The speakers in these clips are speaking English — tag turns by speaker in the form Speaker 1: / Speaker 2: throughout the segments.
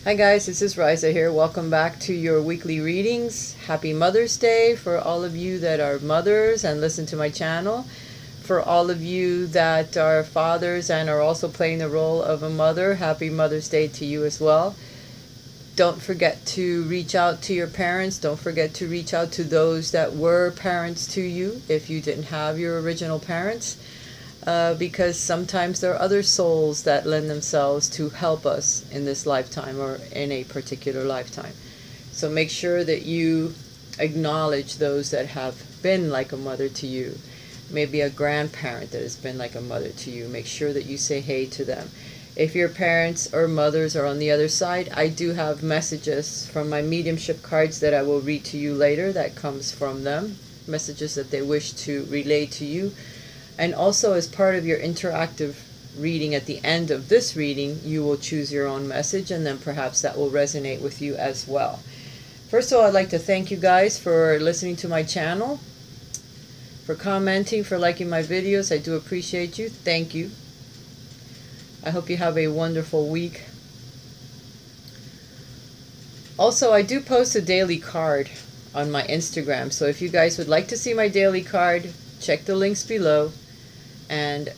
Speaker 1: Hi guys, this is Raisa here. Welcome back to your weekly readings. Happy Mother's Day for all of you that are mothers and listen to my channel. For all of you that are fathers and are also playing the role of a mother, happy Mother's Day to you as well. Don't forget to reach out to your parents. Don't forget to reach out to those that were parents to you if you didn't have your original parents. Because sometimes there are other souls that lend themselves to help us in this lifetime or in a particular lifetime. So make sure that you acknowledge those that have been like a mother to you. Maybe a grandparent that has been like a mother to you. Make sure that you say hey to them. If your parents or mothers are on the other side, I do have messages from my mediumship cards that I will read to you later that comes from them. Messages that they wish to relay to you. And also, as part of your interactive reading at the end of this reading, you will choose your own message, and then perhaps that will resonate with you as well. First of all, I'd like to thank you guys for listening to my channel, for commenting, for liking my videos. I do appreciate you. Thank you. I hope you have a wonderful week. Also, I do post a daily card on my Instagram, so if you guys would like to see my daily card, check the links below and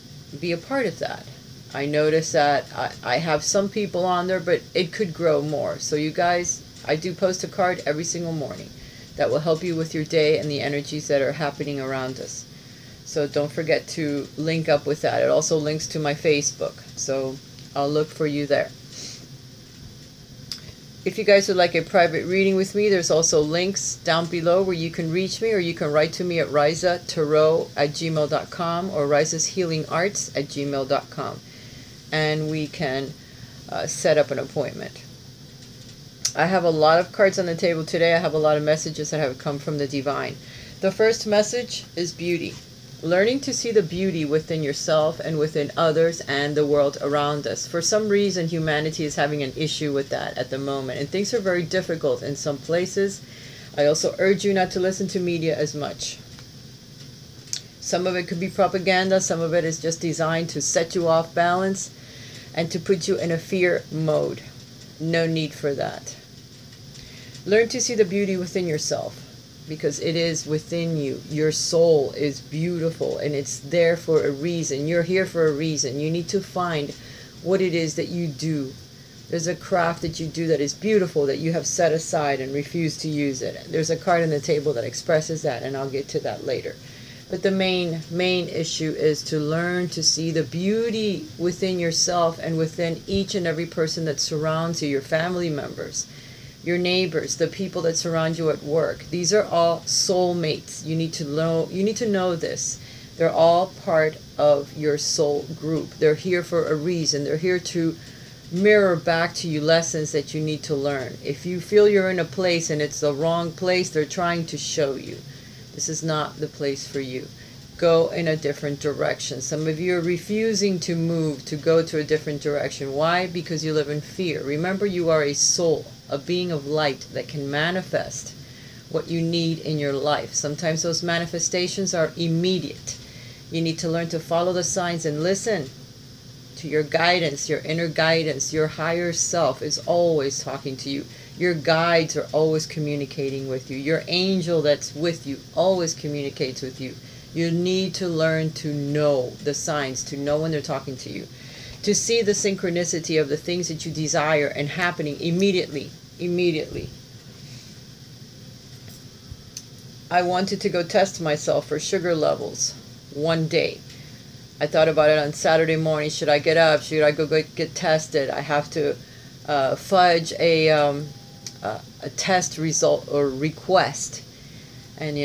Speaker 1: be a part of that. I notice that I have some people on there, but it could grow more. So you guys, I do post a card every single morning that will help you with your day and the energies that are happening around us. So don't forget to link up with that. It also links to my Facebook, so I'll look for you there. If you guys would like a private reading with me, there's also links down below where you can reach me, or you can write to me at raisatarot@gmail.com or raisashealingarts@gmail.com, and we can set up an appointment. I have a lot of cards on the table today. I have a lot of messages that have come from the divine. The first message is beauty. Learning to see the beauty within yourself and within others and the world around us. For some reason, humanity is having an issue with that at the moment, and things are very difficult in some places. I also urge you not to listen to media as much. Some of it could be propaganda, some of it is just designed to set you off balance and to put you in a fear mode. No need for that. Learn to see the beauty within yourself, because it is within you. Your soul is beautiful and it's there for a reason. You're here for a reason. You need to find what it is that you do. There's a craft that you do that is beautiful that you have set aside and refused to use it. There's a card on the table that expresses that, and I'll get to that later. But the main issue is to learn to see the beauty within yourself and within each and every person that surrounds you, your family members, your neighbors, the people that surround you at work. These are all soulmates. You need to know this. They're all part of your soul group. They're here for a reason. They're here to mirror back to you lessons that you need to learn. If you feel you're in a place and it's the wrong place, they're trying to show you this is not the place for you. Go in a different direction. Some of you are refusing to move, to go to a different direction. Why? Because you live in fear. Remember, you are a soul, a being of light that can manifest what you need in your life. Sometimes those manifestations are immediate. You need to learn to follow the signs and listen to your guidance, your inner guidance. Your higher self is always talking to you. Your guides are always communicating with you. Your angel that's with you always communicates with you. You need to learn to know the signs, to know when they're talking to you, to see the synchronicity of the things that you desire and happening immediately. I wanted to go test myself for sugar levels one day. I thought about it on Saturday morning. Should I get up? Should I go get tested? I have to fudge a test result or request. And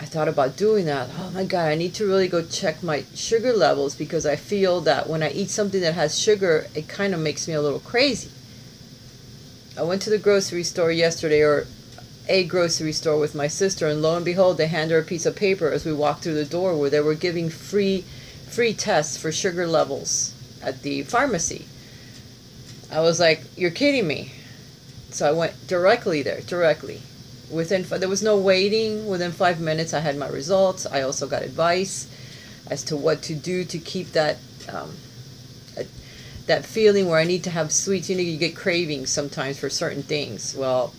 Speaker 1: I thought about doing that. Oh my God, I need to really go check my sugar levels, because I feel that when I eat something that has sugar, it kind of makes me a little crazy. I went to the grocery store yesterday, or a grocery store, with my sister, and lo and behold, they handed her a piece of paper as we walked through the door where they were giving free tests for sugar levels at the pharmacy. I was like, you're kidding me. So I went directly there. There was no waiting. Within 5 minutes, I had my results. I also got advice as to what to do to keep that that feeling where I need to have sweets. You know, you get cravings sometimes for certain things. Well,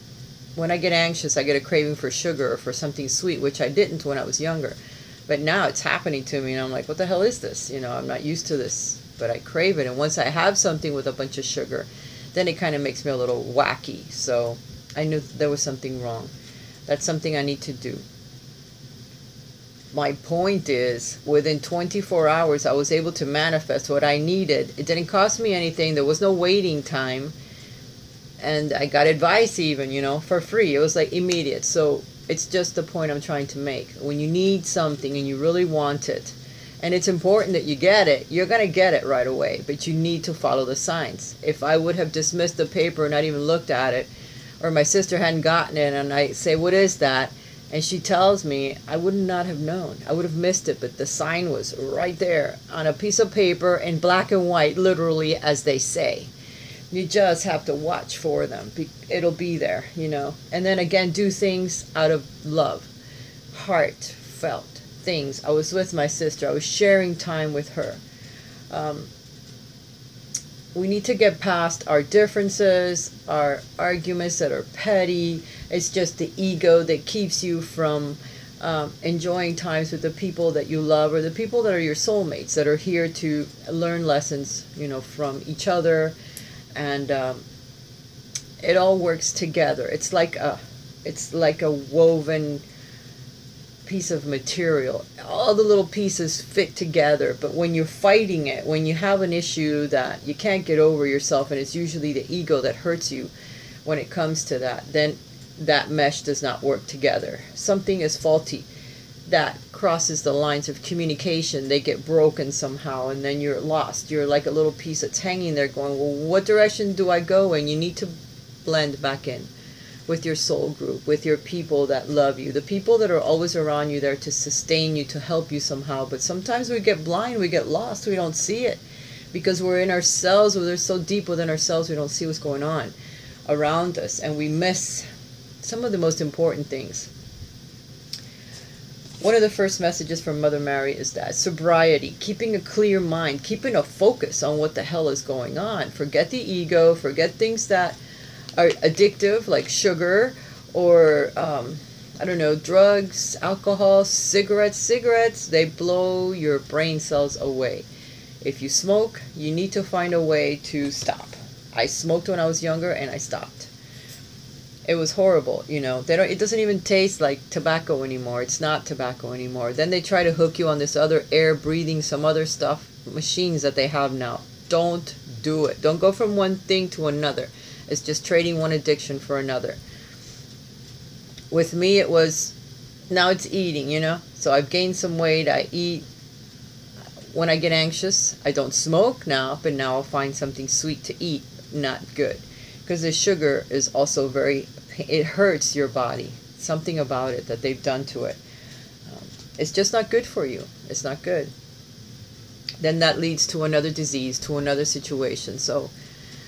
Speaker 1: when I get anxious, I get a craving for sugar or for something sweet, which I didn't when I was younger. But now it's happening to me, and I'm like, what the hell is this? You know, I'm not used to this, but I crave it. And once I have something with a bunch of sugar, then it kind of makes me a little wacky. So I knew there was something wrong. That's something I need to do. My point is, within 24 hours, I was able to manifest what I needed. It didn't cost me anything. There was no waiting time. And I got advice even, you know, for free. It was like immediate. So it's just the point I'm trying to make. When you need something and you really want it, and it's important that you get it, you're going to get it right away. But you need to follow the signs. If I would have dismissed the paper and not even looked at it, or my sister hadn't gotten it, and I say, what is that? And she tells me, I would not have known. I would have missed it, but the sign was right there on a piece of paper in black and white, literally, as they say. You just have to watch for them. It'll be there, you know. And then again, do things out of love, heartfelt things. I was with my sister. I was sharing time with her. We need to get past our differences, our arguments that are petty. It's just the ego that keeps you from enjoying times with the people that you love, or the people that are your soulmates, that are here to learn lessons, you know, from each other. And it all works together. It's like a woven piece of material. All the little pieces fit together, but when you're fighting it, when you have an issue that you can't get over yourself, and it's usually the ego that hurts you when it comes to that, then that mesh does not work together. Something is faulty. That crosses the lines of communication. They get broken somehow, and then you're lost. You're like a little piece that's hanging there going, well, what direction do I go? And you need to blend back in with your soul group, with your people that love you, the people that are always around you there to sustain you, to help you somehow. But sometimes we get blind, we get lost, we don't see it because we're in ourselves, we're so deep within ourselves, we don't see what's going on around us, and we miss some of the most important things. One of the first messages from Mother Mary is that sobriety, keeping a clear mind, keeping a focus on what the hell is going on. Forget the ego, forget things that are addictive, like sugar, or I don't know, drugs, alcohol, cigarettes. They blow your brain cells away. If you smoke, you need to find a way to stop. I smoked when I was younger, and I stopped. It was horrible, you know. It doesn't even taste like tobacco anymore. It's not tobacco anymore. Then they try to hook you on this other air breathing, some other stuff, machines that they have now. Don't do it. Don't go from one thing to another. It's just trading one addiction for another. With me, it was, now it's eating, you know. So I've gained some weight. I eat. When I get anxious, I don't smoke now, but now I'll find something sweet to eat. Not good. Because the sugar is also it hurts your body. Something about it that they've done to it. It's just not good for you. It's not good. Then that leads to another disease, to another situation. So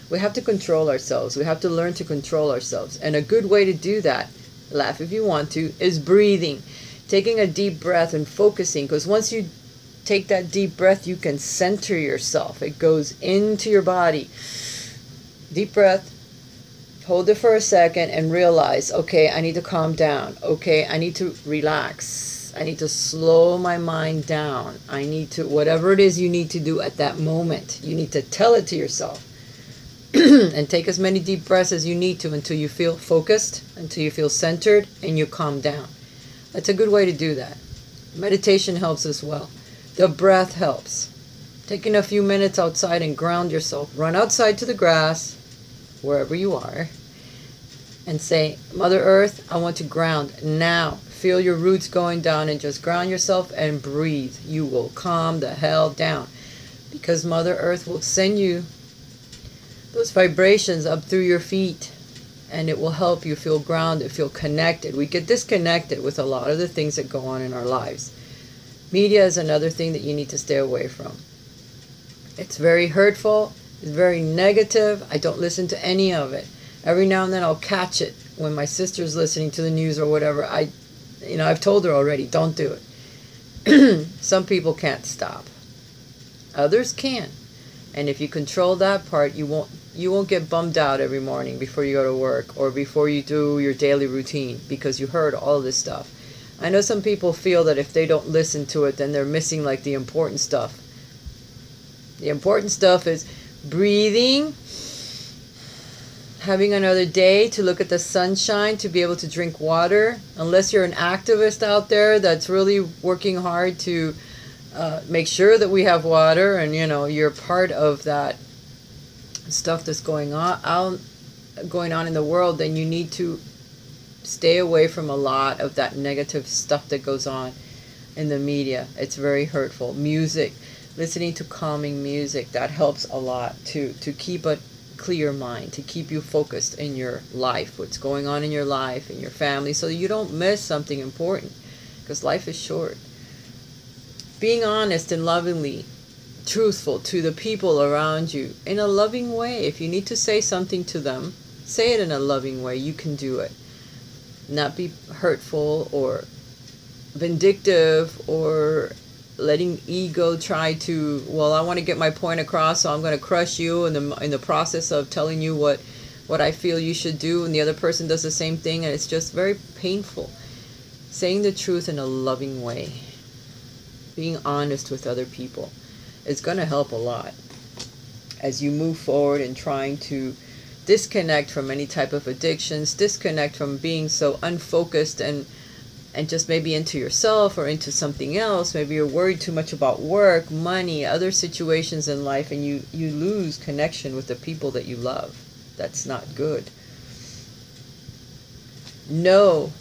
Speaker 1: we have to control ourselves. We have to learn to control ourselves. And a good way to do that, laugh if you want to, is breathing. Taking a deep breath and focusing. Because once you take that deep breath, you can center yourself. It goes into your body. Deep breath. Hold it for a second and realize, okay, I need to calm down. Okay, I need to relax. I need to slow my mind down. I need to, whatever it is you need to do at that moment, you need to tell it to yourself. And take as many deep breaths as you need to until you feel focused, until you feel centered, and you calm down. That's a good way to do that. Meditation helps as well. The breath helps. Taking a few minutes outside and ground yourself. Run outside to the grass, wherever you are, and say, Mother Earth, I want to ground now. Feel your roots going down and just ground yourself and breathe. You will calm the hell down, because Mother Earth will send you those vibrations up through your feet, and it will help you feel grounded, feel connected. We get disconnected with a lot of the things that go on in our lives. Media is another thing that you need to stay away from. It's very hurtful. It's very negative. I don't listen to any of it. Every now and then I'll catch it when my sister's listening to the news or whatever. I've told her already, don't do it. Some people can't stop. Others can. And if you control that part, you won't get bummed out every morning before you go to work or before you do your daily routine because you heard all this stuff. I know some people feel that if they don't listen to it, then they're missing like the important stuff. The important stuff is breathing, having another day to look at the sunshine, to be able to drink water. Unless you're an activist out there that's really working hard to make sure that we have water, and you're part of that stuff that's going on in the world, then you need to stay away from a lot of that negative stuff that goes on in the media. It's very hurtful. Music, listening to calming music, that helps a lot to keep a clear mind, to keep you focused in your life, what's going on in your life, in your family, so you don't miss something important, because life is short. Being honest and lovingly truthful to the people around you in a loving way. If you need to say something to them, say it in a loving way. You can do it. Not be hurtful or vindictive or letting ego try to, well, I want to get my point across, so I'm going to crush you in the process of telling you what I feel you should do, and the other person does the same thing, and it's just very painful. Saying the truth in a loving way, being honest with other people, is going to help a lot as you move forward in trying to disconnect from any type of addictions, disconnect from being so unfocused and just maybe into yourself or into something else. Maybe you're worried too much about work, money, other situations in life, and you lose connection with the people that you love. That's not good. Know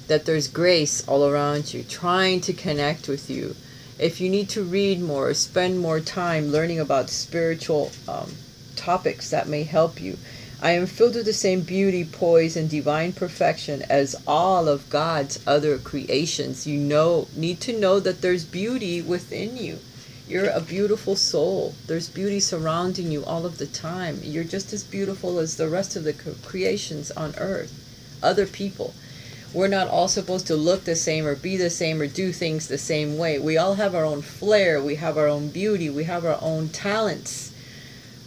Speaker 1: that there's grace all around you, trying to connect with you. If you need to read more, spend more time learning about spiritual topics that may help you. I am filled with the same beauty, poise, and divine perfection as all of God's other creations. You need to know that there's beauty within you. You're a beautiful soul. There's beauty surrounding you all of the time. You're just as beautiful as the rest of the creations on earth, other people. We're not all supposed to look the same or be the same or do things the same way. We all have our own flair. We have our own beauty. We have our own talents.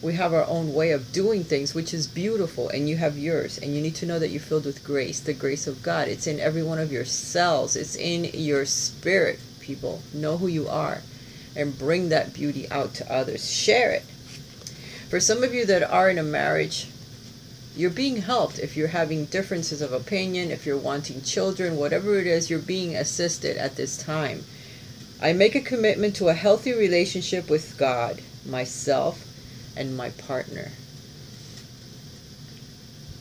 Speaker 1: We have our own way of doing things, which is beautiful, and you have yours. And you need to know that you're filled with grace, the grace of God. It's in every one of your cells. It's in your spirit, people. Know who you are and bring that beauty out to others. Share it. For some of you that are in a marriage, you're being helped. If you're having differences of opinion, if you're wanting children, whatever it is, you're being assisted at this time. I make a commitment to a healthy relationship with God, myself, and my partner.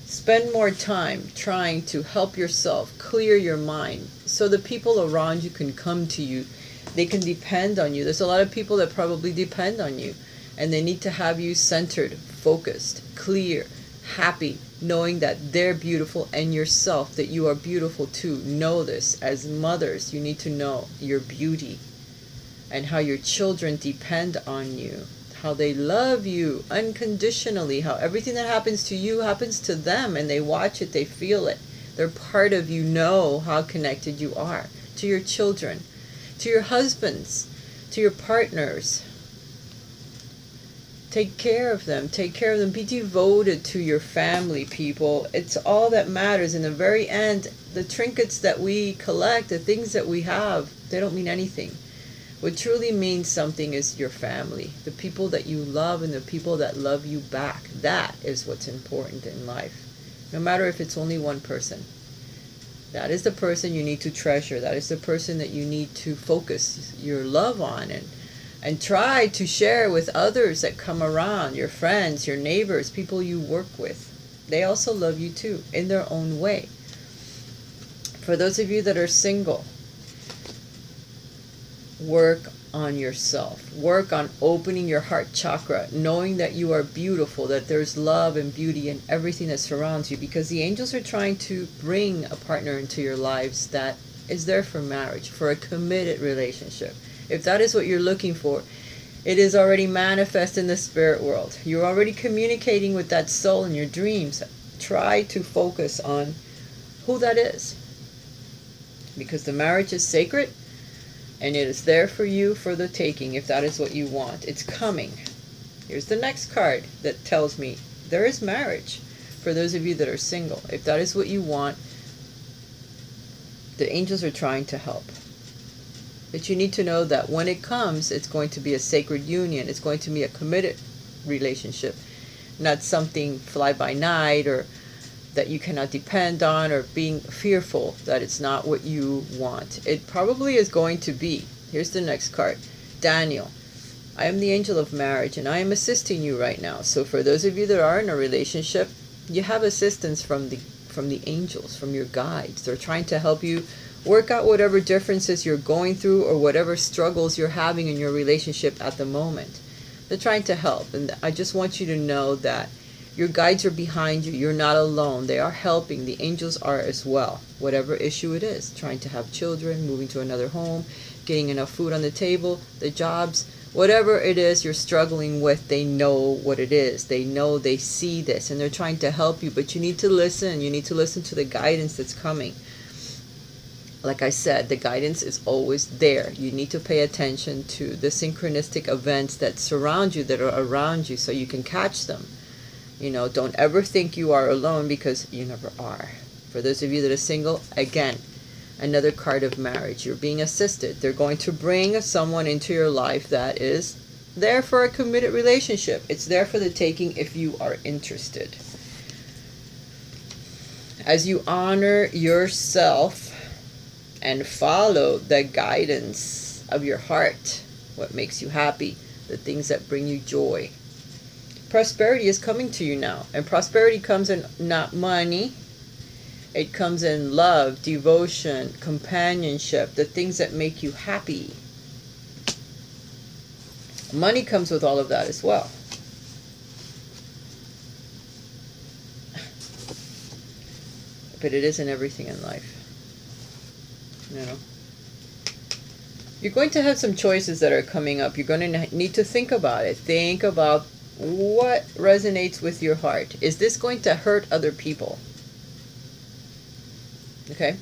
Speaker 1: Spend more time trying to help yourself clear your mind so the people around you can come to you. They can depend on you. There's a lot of people that probably depend on you, and they need to have you centered, focused, clear, happy, knowing that they're beautiful, and yourself, that you are beautiful too. Know this. As mothers, you need to know your beauty and how your children depend on you, how they love you unconditionally, how everything that happens to you happens to them, and they watch it, they feel it. They're part of you. Know how connected you are to your children, to your husbands, to your partners. Take care of them. Take care of them. Be devoted to your family, people. It's all that matters. In the very end, the trinkets that we collect, the things that we have, they don't mean anything. What truly means something is your family, the people that you love and the people that love you back. That is what's important in life. No matter if it's only one person. That is the person you need to treasure. That is the person that you need to focus your love on and try to share with others that come around, your friends, your neighbors, people you work with. They also love you too, in their own way. For those of you that are single, work on yourself. Work on opening your heart chakra, knowing that you are beautiful, that there's love and beauty in everything that surrounds you, because the angels are trying to bring a partner into your lives that is there for marriage, for a committed relationship. If that is what you're looking for, it is already manifest in the spirit world. You're already communicating with that soul in your dreams. Try to focus on who that is, because the marriage is sacred. And it is there for you for the taking if that is what you want. It's coming. Here's the next card that tells me there is marriage for those of you that are single. If that is what you want, the angels are trying to help. But you need to know that when it comes, it's going to be a sacred union. It's going to be a committed relationship, not something fly by night or that you cannot depend on, or being fearful that it's not what you want. It probably is going to be. Here's the next card. Daniel, I am the angel of marriage and I am assisting you right now. So for those of you that are in a relationship, you have assistance from the angels, from your guides. They're trying to help you work out whatever differences you're going through or whatever struggles you're having in your relationship at the moment. They're trying to help, and I just want you to know that your guides are behind you. You're not alone. They are helping. The angels are as well. Whatever issue it is, trying to have children, moving to another home, getting enough food on the table, the jobs, whatever it is you're struggling with, they know what it is. They know, they see this, and they're trying to help you. But you need to listen. You need to listen to the guidance that's coming. Like I said, the guidance is always there. You need to pay attention to the synchronistic events that surround you, that are around you, so you can catch them. You know, don't ever think you are alone, because you never are. For those of you that are single, again, another card of marriage. You're being assisted. They're going to bring someone into your life that is there for a committed relationship. It's there for the taking if you are interested. As you honor yourself and follow the guidance of your heart, what makes you happy, the things that bring you joy, prosperity is coming to you now. And prosperity comes in not money. It comes in love, devotion, companionship, the things that make you happy. Money comes with all of that as well. But it isn't everything in life. You know. You're going to have some choices that are coming up. You're going to need to think about it. Think about what resonates with your heart. Is this going to hurt other people? Okay.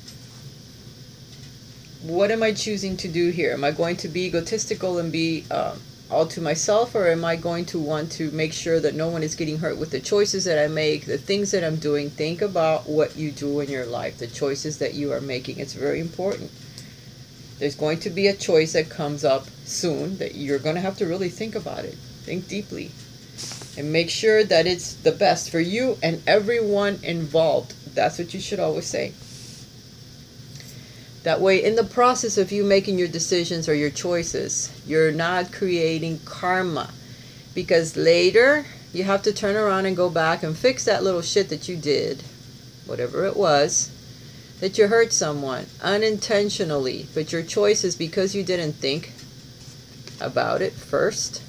Speaker 1: What am I choosing to do here? Am I going to be egotistical and be all to myself, or am I going to want to make sure that no one is getting hurt with the choices that I make, the things that I'm doing? Think about what you do in your life, the choices that you are making. It's very important. There's going to be a choice that comes up soon that you're going to have to really think about it. Think deeply. And make sure that it's the best for you and everyone involved. That's what you should always say. That way, in the process of you making your decisions or your choices, you're not creating karma. Because later, you have to turn around and go back and fix that little shit that you did, whatever it was, that you hurt someone unintentionally. But your choice is because you didn't think about it first.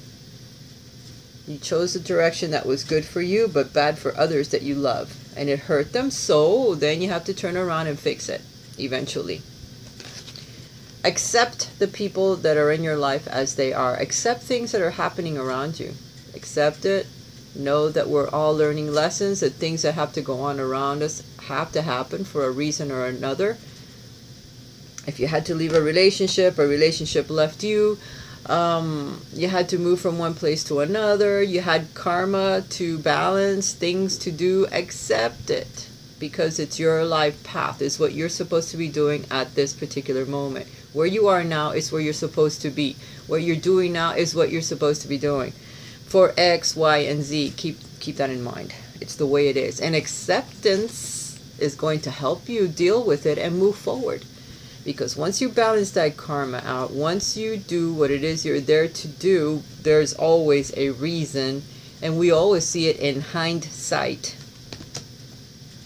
Speaker 1: You chose a direction that was good for you, but bad for others that you love. And it hurt them, so then you have to turn around and fix it, eventually. Accept the people that are in your life as they are. Accept things that are happening around you. Accept it. Know that we're all learning lessons, that things that have to go on around us have to happen for a reason or another. If you had to leave a relationship left you, you had to move from one place to another, you had karma to balance, things to do, accept it. Because it's your life path. It's what you're supposed to be doing at this particular moment. Where you are now is where you're supposed to be. What you're doing now is what you're supposed to be doing. For X, Y, and Z, keep that in mind. It's the way it is. And acceptance is going to help you deal with it and move forward. Because once you balance that karma out, once you do what it is you're there to do, there's always a reason. And we always see it in hindsight.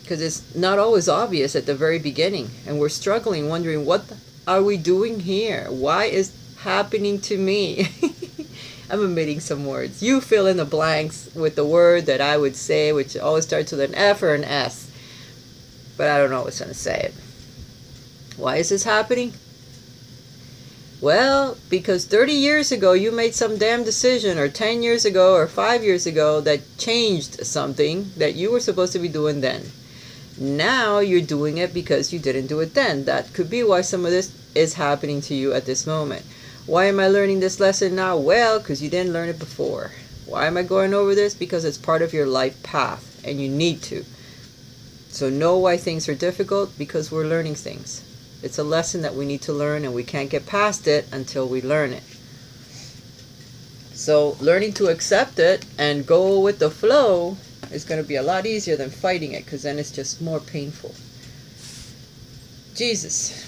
Speaker 1: Because it's not always obvious at the very beginning. And we're struggling, wondering, what are we doing here? Why is happening to me? I'm omitting some words. You fill in the blanks with the word that I would say, which always starts with an F or an S. But I don't always want to say it. Why is this happening? Well, because 30 years ago you made some damn decision, or 10 years ago, or 5 years ago, that changed something that you were supposed to be doing then. Now you're doing it because you didn't do it then. That could be why some of this is happening to you at this moment. Why am I learning this lesson now? Well, because you didn't learn it before. Why am I going over this? Because it's part of your life path and you need to. So know why things are difficult, because we're learning things. It's a lesson that we need to learn, and we can't get past it until we learn it. So learning to accept it and go with the flow is going to be a lot easier than fighting it, because then it's just more painful. Jesus.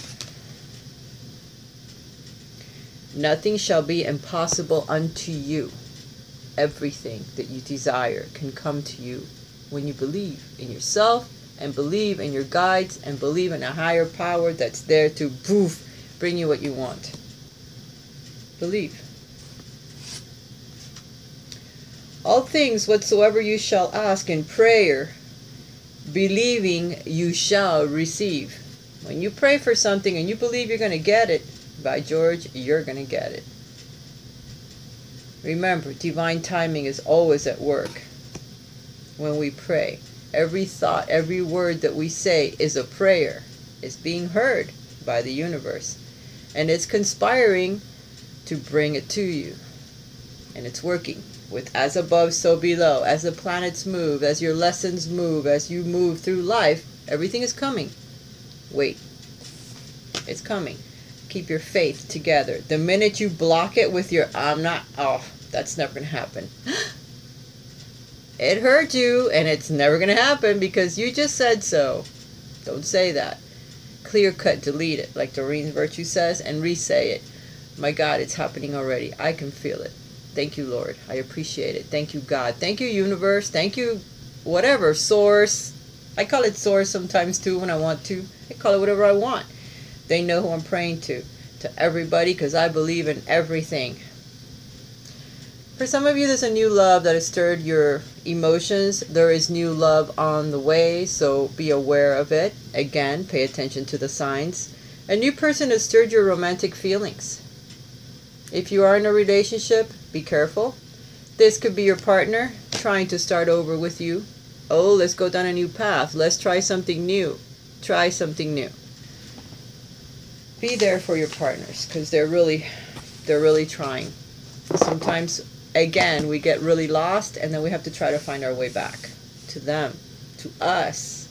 Speaker 1: Nothing shall be impossible unto you. Everything that you desire can come to you when you believe in yourself and believe in your guides and believe in a higher power that's there to bring you what you want. Believe. All things whatsoever you shall ask in prayer, believing you shall receive. When you pray for something and you believe you're going to get it, by George, you're going to get it. Remember, divine timing is always at work when we pray. Every thought, every word that we say is a prayer. It's being heard by the universe. And it's conspiring to bring it to you. And it's working with as above, so below. As the planets move, as your lessons move, as you move through life, everything is coming. Wait. It's coming. Keep your faith together. The minute you block it with your, I'm not, oh, that's never going to happen. It hurt you, and it's never going to happen because you just said so. Don't say that. Clear cut, delete it, like Doreen's Virtue says, and re-say it. My God, it's happening already. I can feel it. Thank you, Lord. I appreciate it. Thank you, God. Thank you, universe. Thank you, whatever, source. I call it source sometimes, too, when I want to. I call it whatever I want. They know who I'm praying to everybody, because I believe in everything. For some of you, there's a new love that has stirred your emotions. There is new love on the way, so be aware of it. Again, pay attention to the signs. A new person has stirred your romantic feelings. If you are in a relationship, be careful. This could be your partner trying to start over with you. Oh, let's go down a new path. Let's try something new. Try something new. Be there for your partners, because they're really trying. Sometimes, again, we get really lost, and then we have to try to find our way back to them, to us.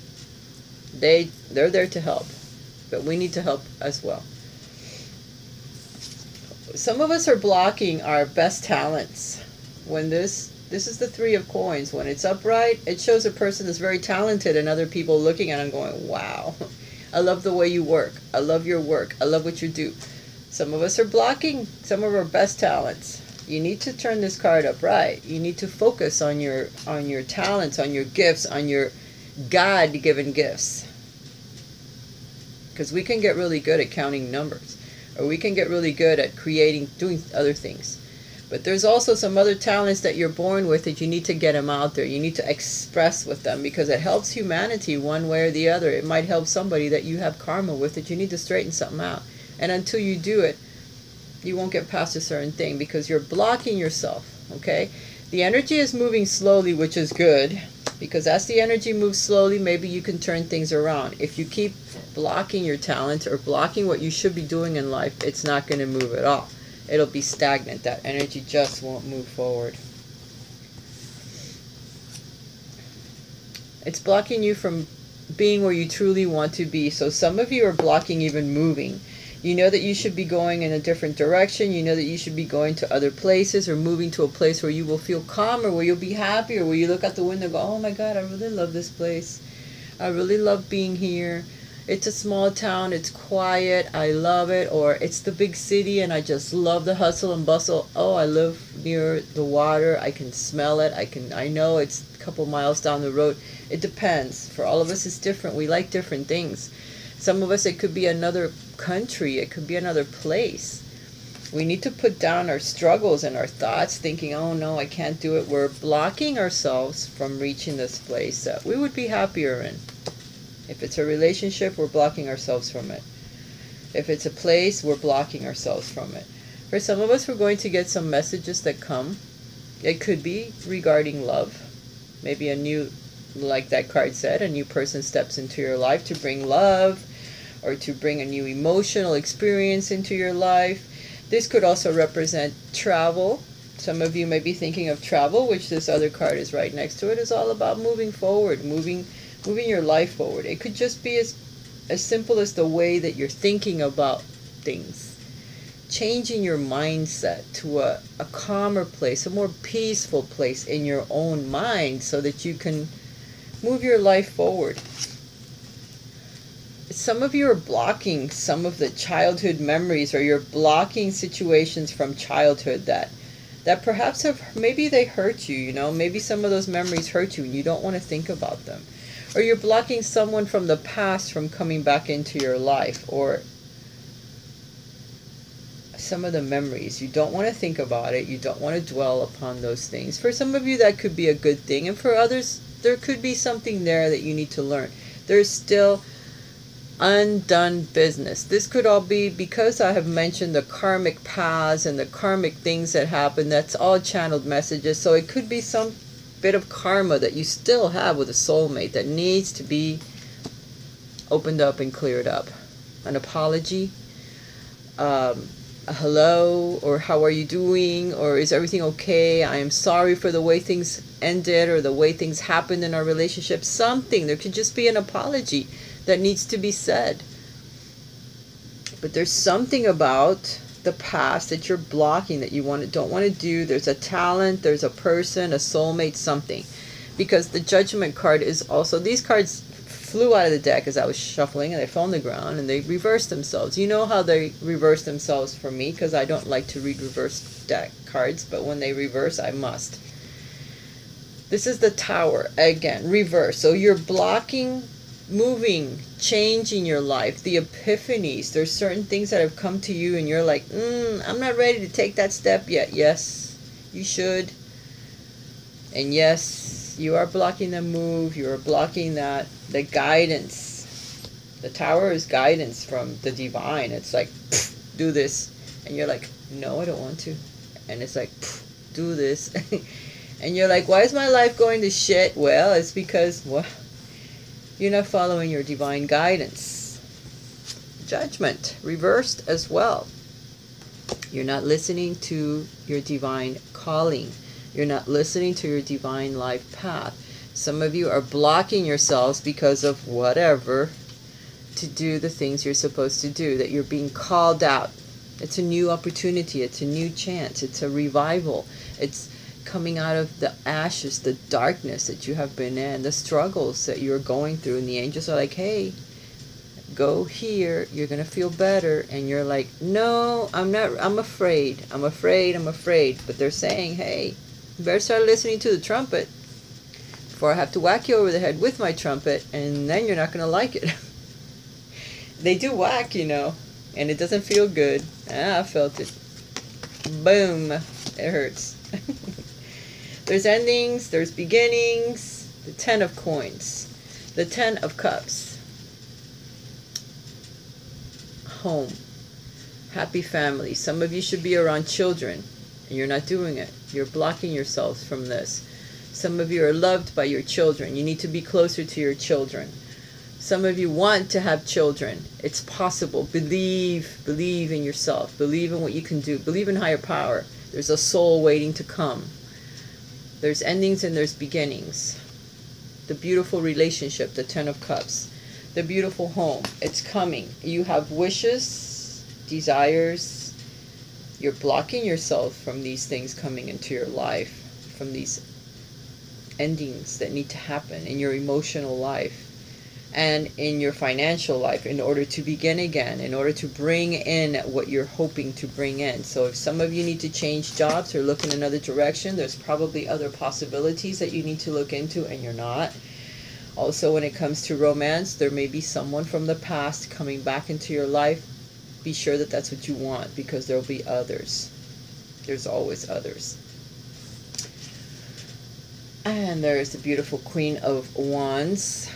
Speaker 1: They're there to help, but we need to help as well. Some of us are blocking our best talents. When this is the Three of Coins. When it's upright, it shows a person that's very talented, and other people looking at them going, wow. I love the way you work. I love your work. I love what you do. Some of us are blocking some of our best talents. You need to turn this card upright. You need to focus on your talents, on your gifts, on your God-given gifts. Because we can get really good at counting numbers, or we can get really good at doing other things. But there's also some other talents that you're born with that you need to get them out there. You need to express with them, because it helps humanity one way or the other. It might help somebody that you have karma with that you need to straighten something out. And until you do it, you won't get past a certain thing, because you're blocking yourself, okay? The energy is moving slowly, which is good, because as the energy moves slowly, maybe you can turn things around. If you keep blocking your talent or blocking what you should be doing in life, it's not going to move at all. It'll be stagnant. That energy just won't move forward. It's blocking you from being where you truly want to be. So some of you are blocking even moving. You know that you should be going in a different direction. You know that you should be going to other places, or moving to a place where you will feel calmer, where you'll be happier, where you look out the window and go, oh my God, I really love this place. I really love being here. It's a small town, it's quiet, I love it. Or it's the big city and I just love the hustle and bustle. Oh, I live near the water, I can smell it, I know it's a couple miles down the road. It depends. For all of us, it's different. We like different things. Some of us, it could be another country, it could be another place. We need to put down our struggles and our thoughts, thinking, oh no, I can't do it. We're blocking ourselves from reaching this place that we would be happier in. If it's a relationship, we're blocking ourselves from it. If it's a place, we're blocking ourselves from it. For some of us, we're going to get some messages that come. It could be regarding love. Maybe a new, like that card said, a new person steps into your life to bring love. or to bring a new emotional experience into your life. This could also represent travel. Some of you may be thinking of travel, which this other card is right next to it. Is all about moving forward, moving your life forward. It could just be as simple as the way that you're thinking about things. Changing your mindset to a calmer place, a more peaceful place in your own mind so that you can move your life forward. Some of you are blocking some of the childhood memories, or you're blocking situations from childhood that perhaps maybe they hurt you, you know, maybe some of those memories hurt you and you don't want to think about them. Or you're blocking someone from the past from coming back into your life, or some of the memories. You don't want to think about it. You don't want to dwell upon those things. For some of you, that could be a good thing. And for others, there could be something there that you need to learn. There's still undone business. This could all be because I have mentioned the karmic paths and the karmic things that happen. That's all channeled messages. So it could be some bit of karma that you still have with a soulmate that needs to be opened up and cleared up. An apology, a hello, or how are you doing, or is everything okay? I am sorry for the way things ended or the way things happened in our relationship. Something. There could just be an apology that needs to be said. But there's something about the past that you're blocking, that you don't want to do. There's a talent, there's a person, a soulmate, something. Because the Judgment card is also, these cards flew out of the deck as I was shuffling, and they fell on the ground and they reversed themselves. You know how they reverse themselves for me, because I don't like to read reverse deck cards, but when they reverse, I must. This is the Tower, again, reverse. So you're blocking moving, changing your life, the epiphanies. There's certain things that have come to you and you're like, I'm not ready to take that step yet. Yes, you should. And yes, you are blocking the move. You are blocking that, the guidance. The Tower is guidance from the divine. It's like, do this. And you're like, no, I don't want to. And it's like, do this. And you're like, why is my life going to shit? Well, it's because, well, you're not following your divine guidance. Judgment, reversed as well. You're not listening to your divine calling. You're not listening to your divine life path. Some of you are blocking yourselves because of whatever, to do the things you're supposed to do, that you're being called out. It's a new opportunity. It's a new chance. It's a revival. It's coming out of the ashes, the darkness that you have been in, the struggles that you're going through, and the angels are like, hey, go here, you're going to feel better. And you're like, no, I'm not, I'm afraid, but they're saying, hey, you better start listening to the trumpet before I have to whack you over the head with my trumpet, and then you're not going to like it. They do whack, you know, and it doesn't feel good. I felt it. Boom, it hurts. There's endings, there's beginnings. The 10 of coins, the 10 of cups. Home, happy family. Some of you should be around children, and you're not doing it. You're blocking yourselves from this. Some of you are loved by your children. You need to be closer to your children. Some of you want to have children. It's possible. Believe in yourself. Believe in what you can do. Believe in higher power. There's a soul waiting to come. There's endings and there's beginnings. The beautiful relationship, the 10 of cups. The beautiful home, it's coming. You have wishes, desires. You're blocking yourself from these things coming into your life, from these endings that need to happen in your emotional life and in your financial life, in order to begin again, in order to bring in what you're hoping to bring in. So if some of you need to change jobs or look in another direction, there's probably other possibilities that you need to look into, and you're not. Also, when it comes to romance, there may be someone from the past coming back into your life. Be sure that that's what you want, because there'll be others. There's always others. And there's the beautiful Queen of Wands.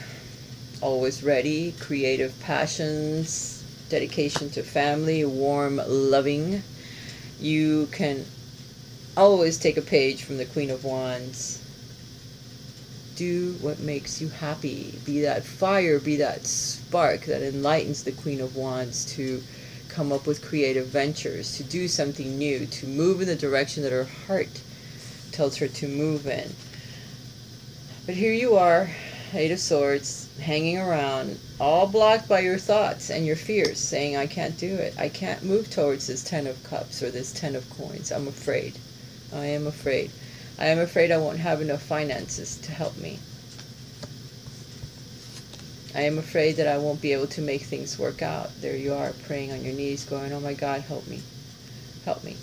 Speaker 1: Always ready, creative passions, dedication to family, warm, loving. You can always take a page from the Queen of Wands. Do what makes you happy. Be that fire, be that spark that enlightens the Queen of Wands to come up with creative ventures, to do something new, to move in the direction that her heart tells her to move in. But here you are, Eight of Swords, hanging around, all blocked by your thoughts and your fears, saying, I can't do it. I can't move towards this 10 of Cups or this 10 of Coins. I'm afraid. I am afraid. I am afraid I won't have enough finances to help me. I am afraid that I won't be able to make things work out. There you are, praying on your knees, going, oh my God, help me. Help me.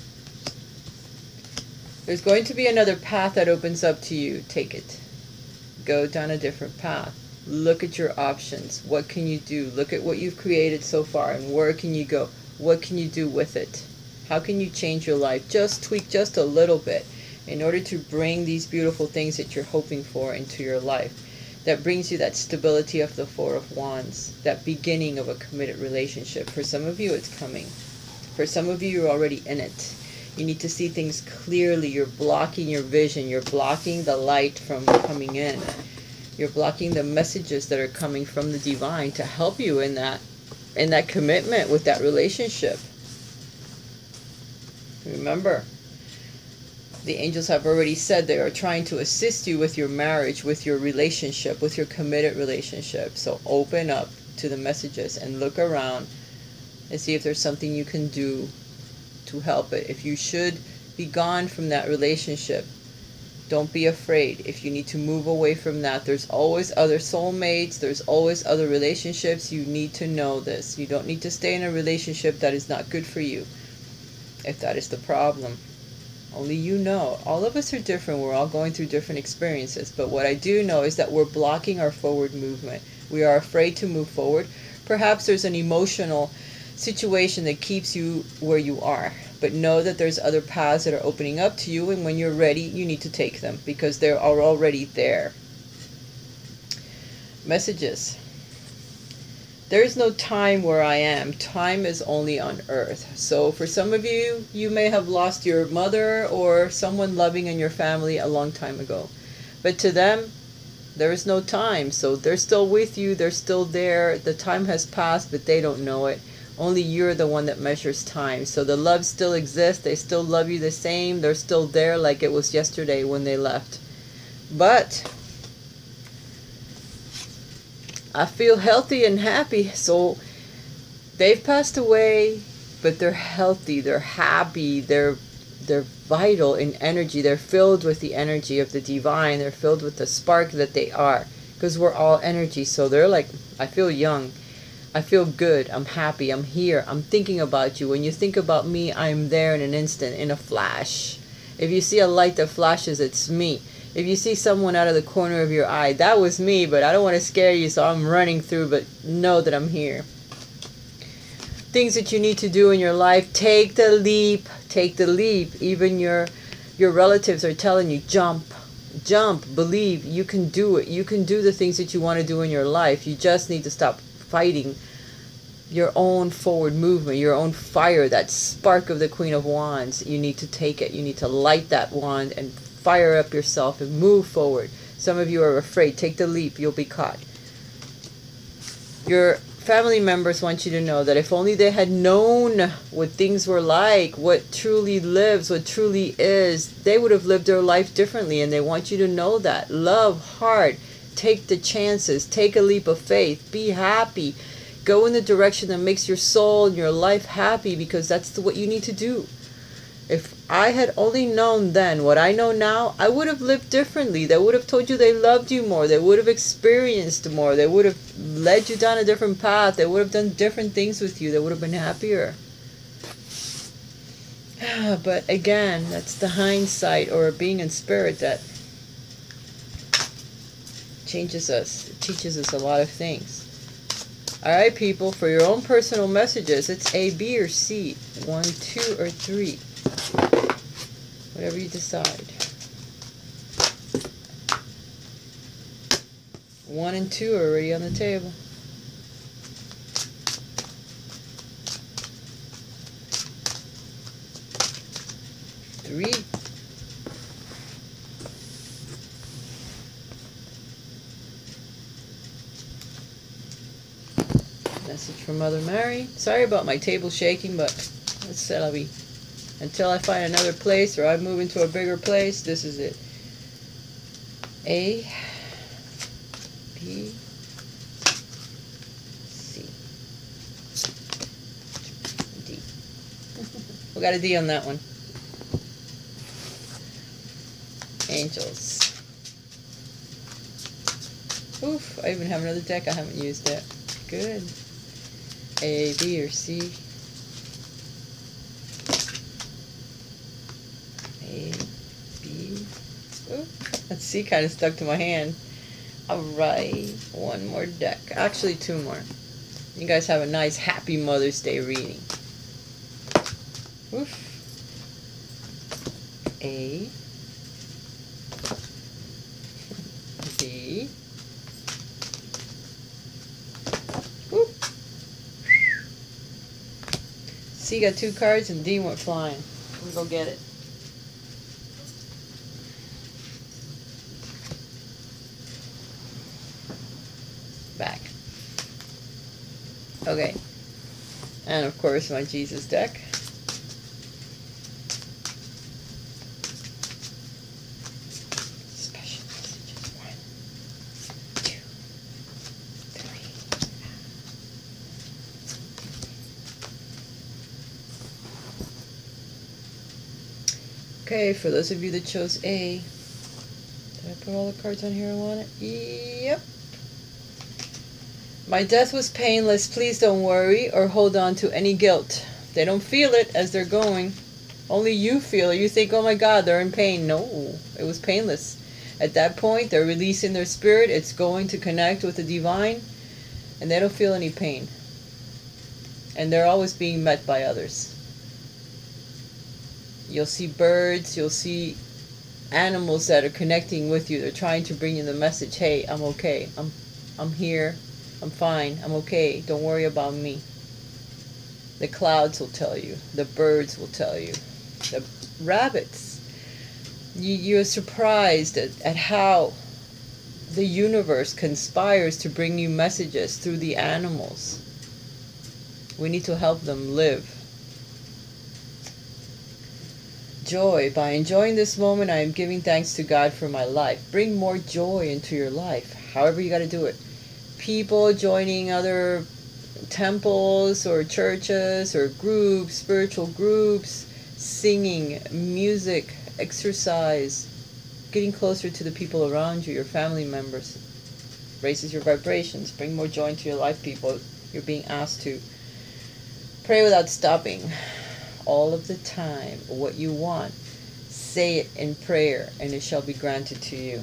Speaker 1: There's going to be another path that opens up to you. Take it. Go down a different path. Look at your options. What can you do? Look at what you've created so far, and where can you go? What can you do with it? How can you change your life? Just tweak just a little bit in order to bring these beautiful things that you're hoping for into your life. That brings you that stability of the Four of Wands, that beginning of a committed relationship. For some of you, it's coming. For some of you, you're already in it. You need to see things clearly. You're blocking your vision. You're blocking the light from coming in. You're blocking the messages that are coming from the divine to help you in that commitment with that relationship. Remember, the angels have already said they are trying to assist you with your marriage, with your relationship, with your committed relationship. So open up to the messages and look around and see if there's something you can do to help it. If you should be gone from that relationship, don't be afraid. If you need to move away from that, there's always other soulmates, there's always other relationships. You need to know this. You don't need to stay in a relationship that is not good for you, if that is the problem. Only you know. All of us are different. We're all going through different experiences. But what I do know is that we're blocking our forward movement. We are afraid to move forward. Perhaps there's an emotional situation that keeps you where you are. But know that there's other paths that are opening up to you. And when you're ready, you need to take them because they are already there. Messages. There is no time where I am. Time is only on earth. So for some of you, you may have lost your mother or someone loving in your family a long time ago. But to them, there is no time. So they're still with you. They're still there. The time has passed, but they don't know it. Only you're the one that measures time. So the love still exists. They still love you the same. They're still there like it was yesterday when they left. But I feel healthy and happy. So they've passed away, but they're healthy, they're happy, they're vital in energy. They're filled with the energy of the divine. They're filled with the spark that they are, because we're all energy. So they're like, I feel young, I feel good, I'm happy, I'm here, I'm thinking about you. When you think about me, I'm there in an instant, in a flash. If you see a light that flashes, it's me. If you see someone out of the corner of your eye, that was me, but I don't want to scare you, so I'm running through, but know that I'm here. Things that you need to do in your life, take the leap. Take the leap. Even your relatives are telling you, jump, jump, believe. You can do it. You can do the things that you want to do in your life. You just need to stop fighting your own forward movement, your own fire, that spark of the Queen of Wands. You need to take it. You need to light that wand and fire up yourself and move forward. Some of you are afraid. Take the leap. You'll be caught. Your family members want you to know that if only they had known what things were like, what truly lives, what truly is, they would have lived their life differently. And they want you to know that. Love hard. Take the chances. Take a leap of faith. Be happy. Go in the direction that makes your soul and your life happy, because that's what you need to do. If I had only known then what I know now, I would have lived differently. They would have told you they loved you more. They would have experienced more. They would have led you down a different path. They would have done different things with you. They would have been happier. But again, that's the hindsight, or being in spirit, that changes us. It teaches us a lot of things. Alright, people, for your own personal messages, it's A, B, or C. 1, 2, or 3. Whatever you decide. 1 and 2 are already on the table. Three. Message from Mother Mary. Sorry about my table shaking, but it's c'est la vie. Until I find another place or I move into a bigger place, this is it. A, B, C, D. We got a D on that one. Angels. Oof, I even have another deck I haven't used yet. Good. A, B, or C. A, B. Ooh, that C kind of stuck to my hand. Alright, one more deck. Actually, two more. You guys have a nice, happy Mother's Day reading. Oof. A, B. Whoop. C got two cards and D went flying. Let me go get it. Back. Okay. And of course my Jesus deck. Special messages. 1, 2, 3. Okay, for those of you that chose A, did I put all the cards on here I wanted? Yep. My death was painless. Please don't worry or hold on to any guilt. They don't feel it as they're going. Only you feel it. You think, oh my God, they're in pain. No, it was painless. At that point, they're releasing their spirit. It's going to connect with the divine, and they don't feel any pain. And they're always being met by others. You'll see birds, you'll see animals that are connecting with you. They're trying to bring you the message, hey, I'm okay. I'm here. I'm fine. I'm okay. Don't worry about me. The clouds will tell you. The birds will tell you. The rabbits. You're surprised at how the universe conspires to bring you messages through the animals. We need to help them live. Joy. By enjoying this moment, I am giving thanks to God for my life. Bring more joy into your life. However you got to do it. People joining other temples or churches or groups, spiritual groups, singing, music, exercise, getting closer to the people around you, your family members. Raises your vibrations. Bring more joy into your life, people. You're being asked to pray without stopping. All of the time, what you want, say it in prayer and it shall be granted to you.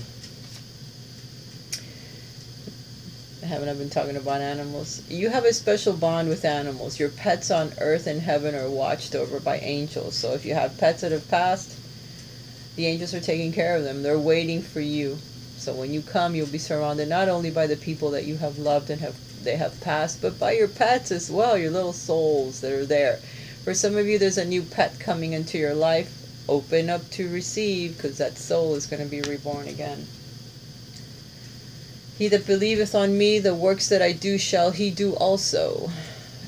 Speaker 1: Haven't I been talking about animals? You have a special bond with animals. Your pets on earth and heaven are watched over by angels. So if you have pets that have passed, the angels are taking care of them. They're waiting for you. So when you come, you'll be surrounded not only by the people that you have loved and they have passed, but by your pets as well, your little souls that are there. For some of you, there's a new pet coming into your life. Open up to receive, because that soul is going to be reborn again. He that believeth on me, the works that I do shall he do also.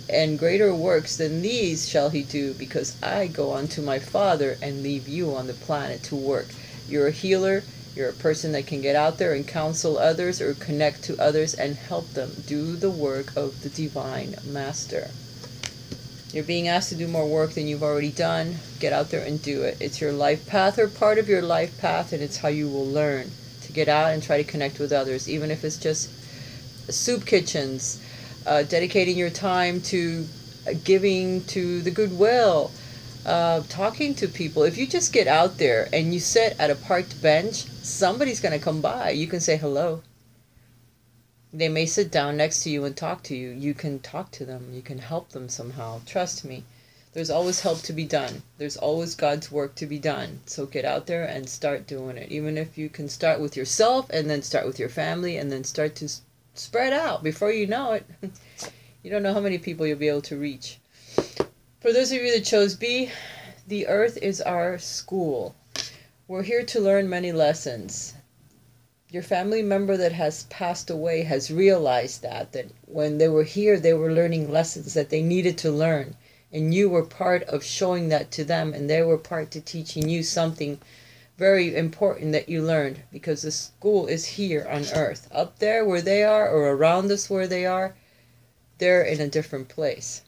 Speaker 1: And greater works than these shall he do, because I go unto my Father and leave you on the planet to work. You're a healer. You're a person that can get out there and counsel others or connect to others and help them do the work of the Divine Master. You're being asked to do more work than you've already done. Get out there and do it. It's your life path or part of your life path, and it's how you will learn to get out and try to connect with others, even if it's just soup kitchens, dedicating your time to giving to the goodwill, talking to people. If you just get out there and you sit at a parked bench, somebody's going to come by. You can say hello. They may sit down next to you and talk to you. You can talk to them. You can help them somehow. Trust me. There's always help to be done. There's always God's work to be done. So get out there and start doing it. Even if you can start with yourself and then start with your family and then start to spread out. Before you know it, you don't know how many people you'll be able to reach. For those of you that chose B, the earth is our school. We're here to learn many lessons. Your family member that has passed away has realized that when they were here, they were learning lessons that they needed to learn. And you were part of showing that to them, and they were part to teaching you something very important that you learned, because the school is here on earth. Up there where they are, or around us where they are, they're in a different place.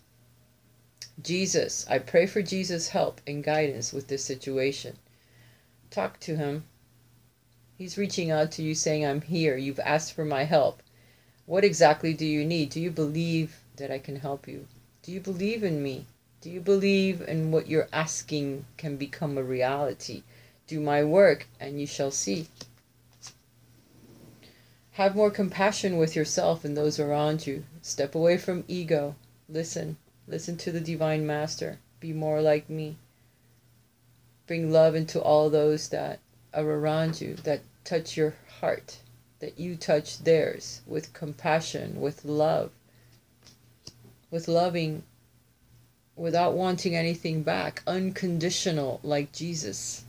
Speaker 1: Jesus, I pray for Jesus' help and guidance with this situation. Talk to him. He's reaching out to you saying, I'm here. You've asked for my help. What exactly do you need? Do you believe that I can help you? Do you believe in me? Do you believe in what you're asking can become a reality? Do my work and you shall see. Have more compassion with yourself and those around you. Step away from ego. Listen. Listen to the Divine Master. Be more like me. Bring love into all those that are around you, that touch your heart, that you touch theirs with compassion, with love, with loving, without wanting anything back, unconditional like Jesus.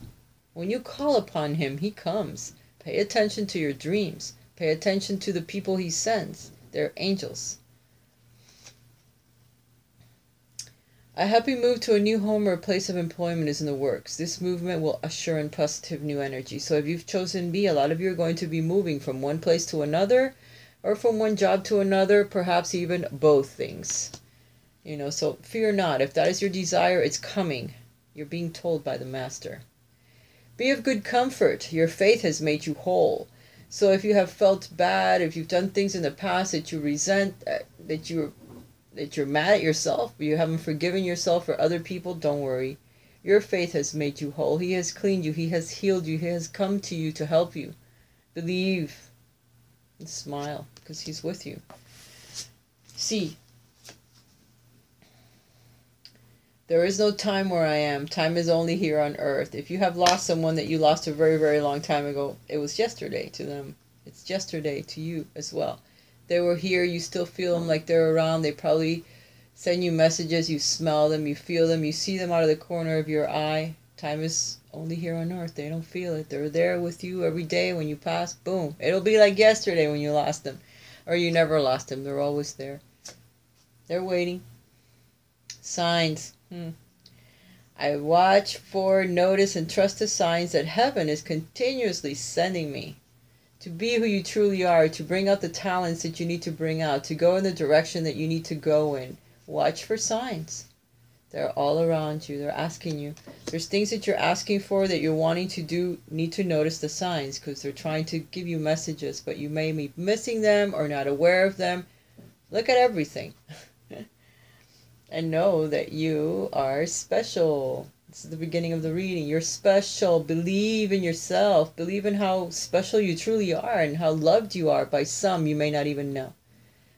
Speaker 1: When you call upon him, he comes. Pay attention to your dreams. Pay attention to the people he sends. They're angels. A happy move to a new home or a place of employment is in the works. This movement will usher in positive new energy. So if you've chosen B, a lot of you are going to be moving from one place to another, or from one job to another, perhaps even both things. So fear not. If that is your desire, it's coming. You're being told by the Master. Be of good comfort. Your faith has made you whole. So if you have felt bad, if you've done things in the past that you resent, that you're mad at yourself, but you haven't forgiven yourself or other people, don't worry. Your faith has made you whole. He has cleaned you. He has healed you. He has come to you to help you. Believe and smile, because he's with you. See, there is no time where I am. Time is only here on earth. If you have lost someone that you lost a very, very long time ago, it was yesterday to them. It's yesterday to you as well. They were here, you still feel them like they're around. They probably send you messages, you smell them, you feel them, you see them out of the corner of your eye. Time is only here on earth. They don't feel it. They're there with you every day when you pass. Boom. It'll be like yesterday when you lost them. Or you never lost them. They're always there. They're waiting. Signs. I watch for, notice, and trust the signs that heaven is continuously sending me. To be who you truly are, to bring out the talents that you need to bring out, to go in the direction that you need to go in. Watch for signs. They're all around you. They're asking you. There's things that you're asking for that you're wanting to do. Need to notice the signs, because they're trying to give you messages, but you may be missing them or not aware of them. Look at everything. And know that you are special. This is the beginning of the reading. You're special. Believe in yourself. Believe in how special you truly are and how loved you are by some you may not even know.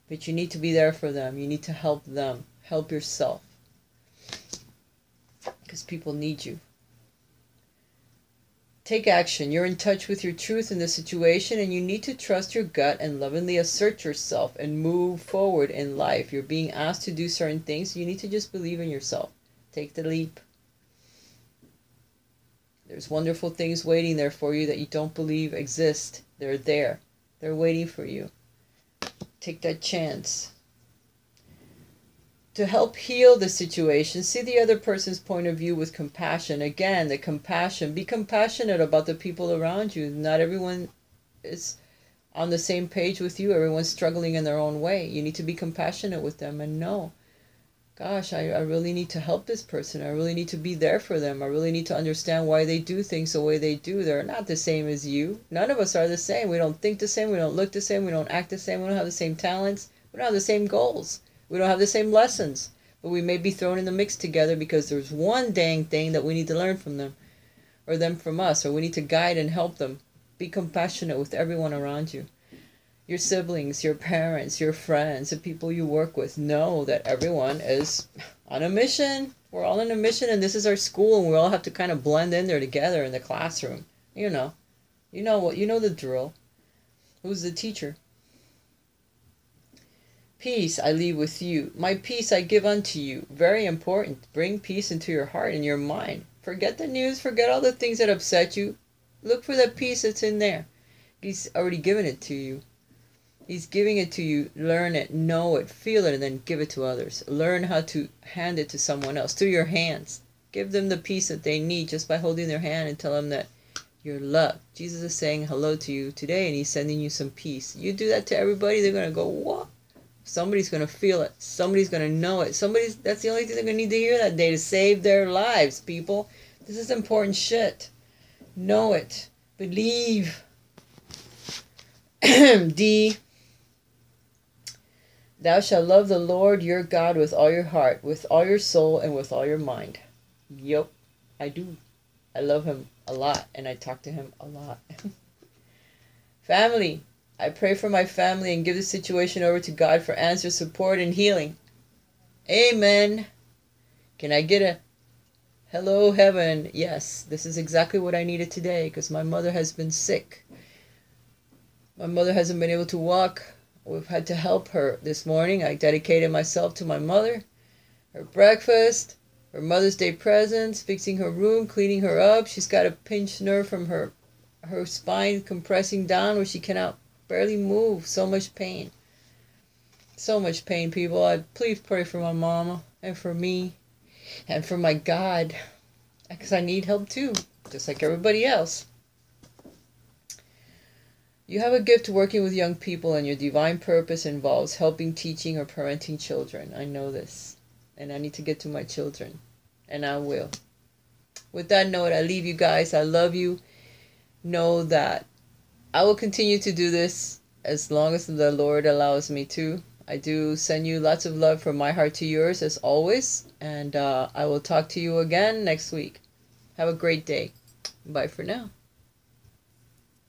Speaker 1: But you need to be there for them. You need to help them. Help yourself. Because people need you. Take action. You're in touch with your truth in the situation, and you need to trust your gut and lovingly assert yourself and move forward in life. You're being asked to do certain things. You need to just believe in yourself. Take the leap. There's wonderful things waiting there for you that you don't believe exist. They're there. They're waiting for you. Take that chance. To help heal the situation, see the other person's point of view with compassion. Again, the compassion. Be compassionate about the people around you. Not everyone is on the same page with you. Everyone's struggling in their own way. You need to be compassionate with them and know, gosh, I really need to help this person. I really need to be there for them. I really need to understand why they do things the way they do. They're not the same as you. None of us are the same. We don't think the same. We don't look the same. We don't act the same. We don't have the same talents. We don't have the same goals. We don't have the same lessons. But we may be thrown in the mix together because there's one dang thing that we need to learn from them. Or them from us. Or we need to guide and help them. Be compassionate with everyone around you. Your siblings, your parents, your friends, the people you work with. Know that everyone is on a mission. We're all on a mission, and this is our school, and we all have to kind of blend in there together in the classroom. You know the drill. Who's the teacher? Peace I leave with you. My peace I give unto you. Very important. Bring peace into your heart and your mind. Forget the news. Forget all the things that upset you. Look for the peace that's in there. He's already given it to you. He's giving it to you. Learn it, know it, feel it, and then give it to others. Learn how to hand it to someone else through your hands. Give them the peace that they need just by holding their hand and tell them that you're loved. Jesus is saying hello to you today, and he's sending you some peace. You do that to everybody, they're going to go, what? Somebody's going to feel it. Somebody's going to know it. That's the only thing they're going to need to hear that day to save their lives, people. This is important shit. Know it. Believe. D. Thou shalt love the Lord your God with all your heart, with all your soul, and with all your mind. Yup, I do. I love him a lot, and I talk to him a lot. Family. I pray for my family and give the situation over to God for answer, support, and healing. Amen. Can I get a hello, heaven? Yes, this is exactly what I needed today because my mother has been sick. My mother hasn't been able to walk. We've had to help her this morning. I dedicated myself to my mother, her breakfast, her Mother's Day presents, fixing her room, cleaning her up. She's got a pinched nerve from her spine compressing down where she cannot barely move. So much pain. So much pain, people. Please pray for my mama and for me and for my God, because I need help too, just like everybody else. You have a gift to working with young people, and your divine purpose involves helping, teaching, or parenting children. I know this, and I need to get to my children, and I will. With that note, I leave you guys. I love you. Know that I will continue to do this as long as the Lord allows me to. I do send you lots of love from my heart to yours as always, and I will talk to you again next week. Have a great day. Bye for now.